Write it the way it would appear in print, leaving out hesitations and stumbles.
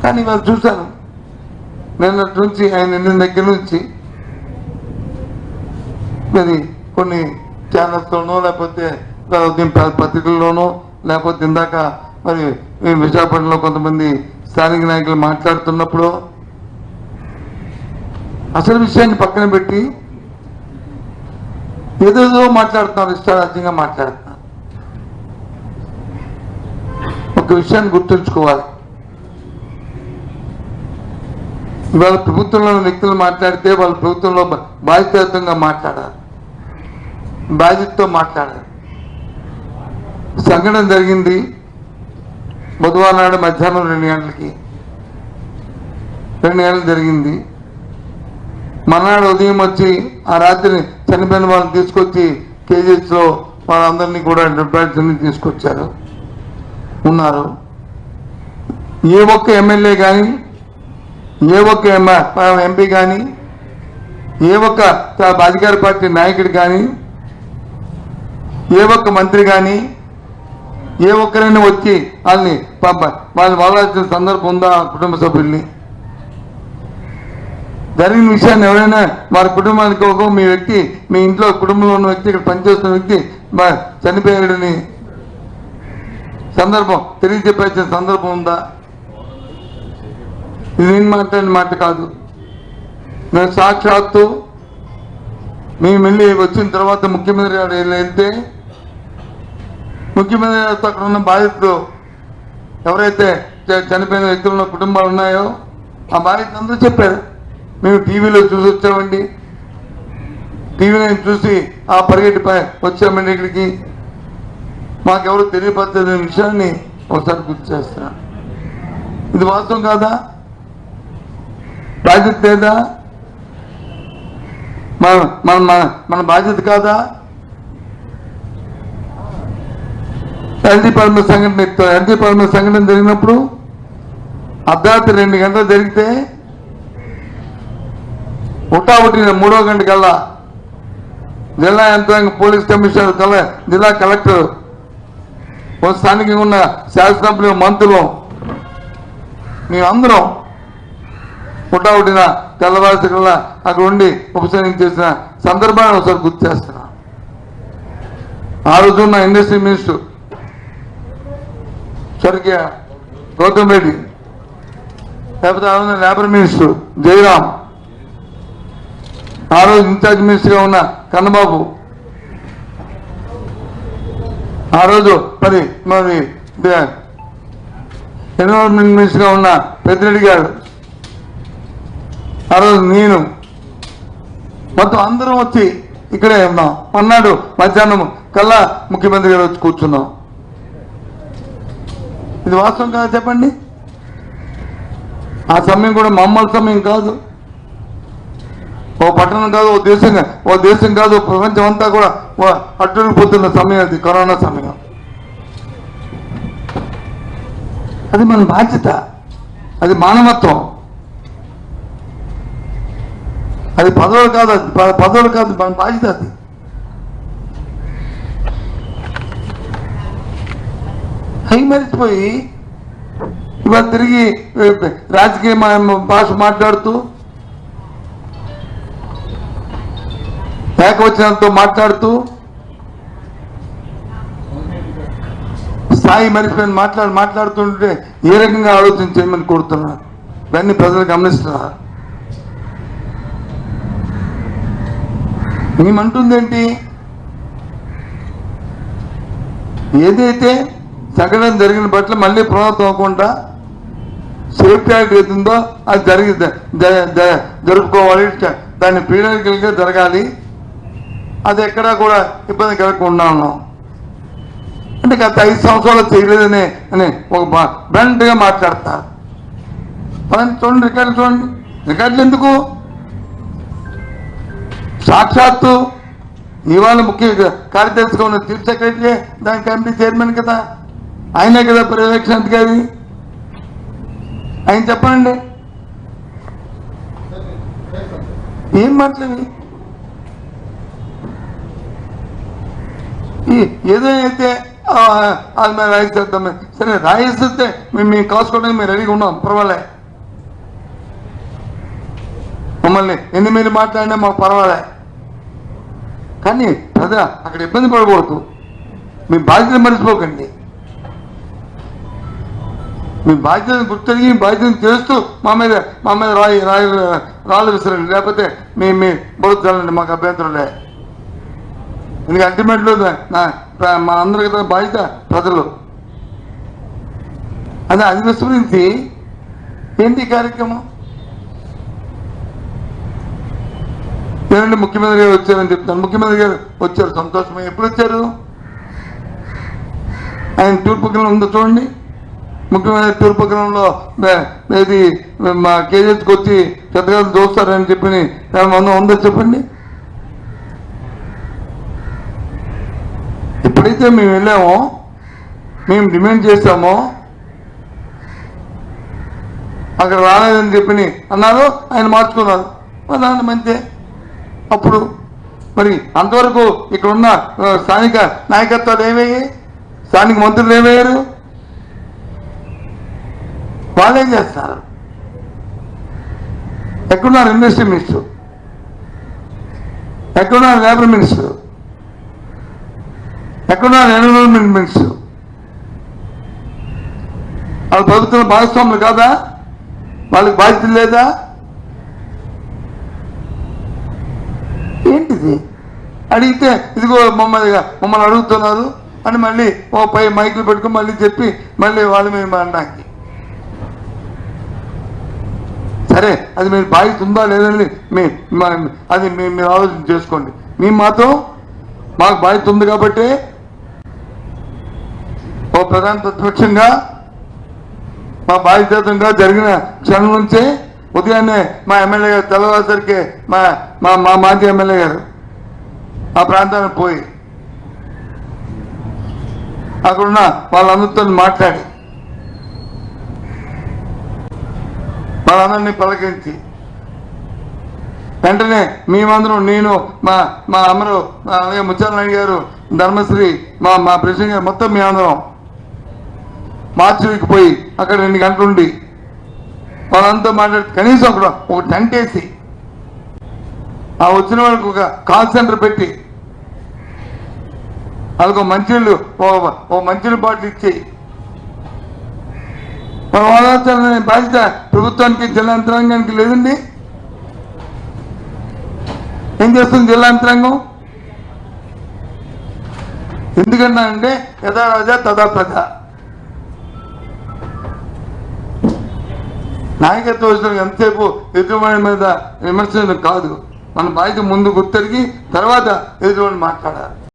కానీ వాళ్ళు చూశాను నిన్నటి నుంచి ఆయన నిన్న దగ్గర నుంచి మరి కొన్ని ఛానల్స్తోనో లేకపోతే పత్రికల్లోనో లేకపోతే ఇందాక మరి విశాఖపట్నంలో కొంతమంది స్థానిక నాయకులు మాట్లాడుతున్నప్పుడు అసలు విషయాన్ని పక్కన పెట్టి ఏదేదో మాట్లాడుతున్నారు, ఇష్టారాజ్యంగా మాట్లాడుతున్నారు. ఒక విషయాన్ని గుర్తుంచుకోవాలి, ఇవాళ ప్రభుత్వంలో వ్యక్తులు మాట్లాడితే వాళ్ళ ప్రభుత్వంలో బాధ్యతాయుతంగా మాట్లాడాలి, బాధ్యతతో మాట్లాడాలి. సంఘటన జరిగింది బుధవారం నాడు మధ్యాహ్నం 2 గంటలు జరిగింది. మర్నాడు ఉదయం వచ్చి ఆ రాత్రి చనిపోయిన వాళ్ళని తీసుకొచ్చి కేజీహెచ్లో వాళ్ళందరినీ కూడా డెడ్ బాడీస్ అన్ని తీసుకొచ్చారు, ఉన్నారు. ఏ ఒక్క ఎమ్మెల్యే కానీ, ఏ ఒక్క ఎంపీ కానీ, ఏ ఒక్క అధికార పార్టీ నాయకుడు కానీ, ఏ ఒక్క మంత్రి కానీ, ఏ ఒక్కరైనా వచ్చి వాళ్ళని వాళ్ళ సందర్భం ఉందా? కుటుంబ సభ్యుల్ని జరిగిన విషయాన్ని ఎవరైనా వారి కుటుంబానికి మీ వ్యక్తి, మీ ఇంట్లో కుటుంబంలో ఉన్న వ్యక్తి, ఇక్కడ పనిచేస్తున్న వ్యక్తి చనిపోయాడని సందర్భం తెలియజెప్పాల్సిన సందర్భం ఉందా? ఇది నేను మాట్లాడిన మాట కాదు. నేను సాక్షాత్తు మేము వెళ్ళి వచ్చిన తర్వాత ముఖ్యమంత్రి గారు వెళ్తే ముఖ్యమంత్రి గారితో అక్కడ ఉన్న బాధితులు ఎవరైతే చనిపోయిన వ్యక్తుల కుటుంబాలు ఉన్నాయో ఆ బాధితులు అందరూ చెప్పారు, మేము టీవీలో చూసి వచ్చామండి, టీవీలో చూసి ఆ పరిగెట్టి వచ్చామండి ఇక్కడికి, మాకెవరు తెలియపరచని విషయాన్ని ఒకసారి గుర్తు చేస్తున్నా. ఇది వాస్తవం కాదా? బాధ్యత లేదా? మన బాధ్యత కాదా? ఎల్జీ పరమ సంఘటన జరిగినప్పుడు అర్ధరాత్రి 2 గంటలు జరిగితే ఒకటిన 3వ గంట కల్లా జిల్లా యంత్రాంగం, పోలీస్ కమిషనర్ కల్లా, జిల్లా కలెక్టర్, స్థానికంగా ఉన్న శాసనసభ్యులు, మంత్రులు, మేమందరం ఒకటిన తెల్లవారి కల్లా అక్కడ ఉండి ఉపశమనం చేసిన సందర్భాన్ని ఒకసారి గుర్తు చేస్తున్నా. ఆ రోజు ఉన్న ఇండస్ట్రీ మినిస్టర్ స్వర్గీయ గౌతమ్ రెడ్డి, లేకపోతే ఆ రోజు లేబర్ మినిస్టర్ జయరాం, ఆ రోజు ఇన్ఛార్జ్ మినిస్టర్గా ఉన్న కన్నబాబు, ఆ రోజు మరి ఎన్విరాన్మెంట్ మినిస్టర్గా ఉన్న పెద్దిరెడ్డి గారు, ఆ రోజు నేను, మొత్తం అందరం వచ్చి ఇక్కడే ఉన్నాం. అన్నాడు మధ్యాహ్నం కల్లా ముఖ్యమంత్రి గారు వచ్చి కూర్చున్నాం. ఇది వాస్తవం కాదు చెప్పండి? ఆ సమయం కూడా మామూలు సమయం కాదు, ఓ పట్టణం కాదు, ఓ దేశం కాదు, ప్రపంచం అంతా కూడా అట్టుకుపోతున్న సమయం అది, కరోనా సమయం. అది మన బాధ్యత, అది మానవత్వం, అది పదవులు కాదు, మన బాధ్యత. అది అవి మరిచిపోయి ఇవాళ తిరిగి రాజకీయ భాష మాట్లాడుతూ, ఏకవచనంతో మాట్లాడుతూ, స్థాయి మరిచిపోయిన మాట్లాడుతుంటే ఏ రకంగా ఆలోచన చేయమని కోరుతున్నారు. ఇవన్నీ ప్రజలు గమనిస్తున్నారు. మేమంటుందేంటి? ఏదైతే సంఘటన జరిగిన పట్ల మళ్ళీ పునరావృతం అవ్వకుండా సేఫ్టీ యాక్ట్ ఏతుందో అది జరుపుకోవాలి, దాన్ని పీరియాడికల్గా జరగాలి, అది ఎక్కడా కూడా ఇబ్బంది కలగకుండా ఉన్నాం. అంటే గత 5 సంవత్సరాలు చేయలేదని ఒక బ్రాండ్గా మాట్లాడతారు. చూడండి రికార్డులు ఎందుకు? సాక్షాత్తు ఇవాళ ముఖ్య కార్యదర్శిగా ఉన్న చీఫ్ సెక్రటరీ దాని కమిటీ చైర్మన్ కదా, ఆయనే కదా పర్యవేక్షణ అధికారి. ఆయన చెప్పండి, ఏం మాట్లాడి ఏదో అయితే అది మేము రాయిస్తాం. సరే రాయిస్తే మేము కాసుకోవడానికి మేము రెడీగా ఉన్నాం, పర్వాలే. మమ్మల్ని ఎన్ని మీరు మాట్లాడినా మాకు పర్వాలే, కానీ ప్రజా అక్కడ ఇబ్బంది పడకూడదు. మీ బాధ్యత మర్చిపోకండి. మీ బాధ్యతను గుర్తెరిగి బాధ్యతను చేస్తూ మా మీద రాళ్ళు విసరండి, లేకపోతే మీ బురద చల్లండి, మాకు అభ్యంతరం లే. ఎందుకంటే అల్టిమేట్లో మా అందరికీ బాధ్యత ప్రజలు. అది విస్మరించి ఏంటి కార్యక్రమం? ఏమంటే ముఖ్యమంత్రి గారు వచ్చారని చెప్తాను. ముఖ్యమంత్రి గారు వచ్చారు, సంతోషమే. ఎప్పుడు వచ్చారు? ఆయన తూర్పుగ్రహం ఉందో చూడండి. ముఖ్యమంత్రి తూర్పుగ్రహంలో ఇది మా కేజీహెచ్కి వచ్చి పెద్దగా చూస్తారని చెప్పి ఉందో చెప్పండి. ఎప్పుడైతే మేము వెళ్ళామో, మేము డిమాండ్ చేశామో, అక్కడ రాలేదని చెప్పి అన్నారు, ఆయన మార్చుకున్నారు. దాని మంచిదే. అప్పుడు మరి అంతవరకు ఇక్కడ ఉన్న స్థానిక నాయకత్వాలు ఏమయ్యాయి? స్థానిక మంత్రులు ఏమయ్యారు? వాళ్ళేం చేస్తారు? ఎక్కడున్నారు ఇండస్ట్రీ మినిస్టర్? ఎక్కడున్నారు లేబర్ మినిస్టర్? ఎక్కడున్నారు ఎన్విరాన్మెంట్ మినిస్టర్? వాళ్ళ ప్రభుత్వం భాగస్వాములు కాదా? వాళ్ళకి బాధ్యత లేదా? ఏంటిది? అడిగితే ఇదిగో మమ్మల్ని అడుగుతున్నారు అని మళ్ళీ పై మైకులు పెట్టుకుని మళ్ళీ చెప్పి మళ్ళీ వాళ్ళ మీద అనడానికి. సరే, అది మీరు బాధ్యత ఉందా లేదని అది మీరు ఆలోచన చేసుకోండి. మాకు బాధ్యత ఉంది కాబట్టి ప్రధాన ప్రతిపక్షంగా మా బాధ్యతంగా జరిగిన క్షణం నుంచే ఉదయాన్నే మా ఎమ్మెల్యే గారు తెల్లవారుసరికి మా మాజీ ఎమ్మెల్యే గారు ఆ ప్రాంతానికి పోయి అక్కడున్న వాళ్ళందరితో మాట్లాడి వాళ్ళందరినీ పలకరించి వెంటనే మేమందరం, నేను మా అమరు, అలాగే ముత్యాల నాయుడు గారు, ధర్మశ్రీ, మా ప్రెసిడెంట్ గారు, మొత్తం మేమందరం మార్చికి పోయి అక్కడ 2 గంటలు ఉండి వాళ్ళంతా మాట్లాడి కనీసం అక్కడ ఒక టెంట్ వేసి ఆ వచ్చిన వాళ్ళకి ఒక కాల్ సెంటర్ పెట్టి వాళ్ళకు మంచినీళ్ళు మంచినీళ్ళు బాటిల్ ఇచ్చి వాదాచాలనే బాధ్యత ప్రభుత్వానికి, జిల్లా యంత్రాంగానికి లేదండి? ఏం చేస్తుంది జిల్లా యంత్రాంగం? ఎందుకన్నా అంటే యథా రాజా తదా ప్రజ. నాయకత్వం వచ్చిన ఎంతసేపు ఎదుటివాడి మీద విమర్శలు కాదు, మన బాధ్యత ముందు గుర్తెరిగి తర్వాత ఎదుటివాడిని మాట్లాడాలి.